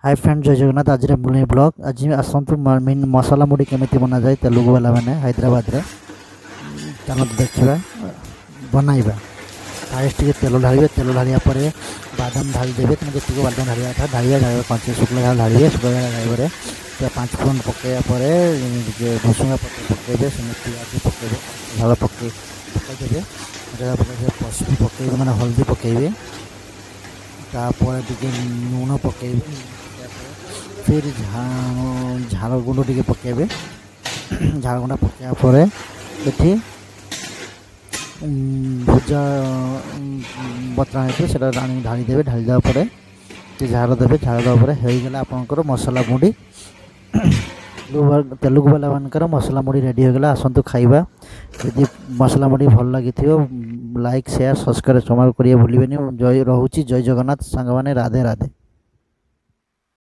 Hi friend जय जगन्नाथ आज मुनि ब्लॉग आज आसतु मसला मुड़ी केमी बना जाए तेलुगु वाला मैंने हैदराबाद रे चलो देखा बनइबा फास्ट टे तेल ढाड़े तेल ढाड़ा पर बादाम ढाली देवे तुम जी बादाम ढाड़ा था ढाड़िया ढाड़ा कंचे शुक्ला ढाड़े शुक्ला ढाड़े पाँच फोरन पकड़ा भुसुंगा पत्र पकड़े पियाज पकड़े झाड़ पकईदे पशु पकड़े मैंने हल्दी पकड़े तापर टे लुण पकड़े फिर झाड़ गुंड टे पकड़े झाड़ गुंड पकड़ा पर ये भुजा बतरा है ढाड़ी देवे ढाड़ी देवापर झाड़ देवे झाड़ देवापर होगला आपंकर मसला मुड़ी तेलुगु वाला मानकर मसला मुड़ी रेडी होगला आसतु खाइबा यदि मसला मुड़ी भल लगी लाइक शेयर सब्सक्राइब समार करिए भूलिबेनी जय रोची जय जगन्नाथ सांग माने राधे राधे।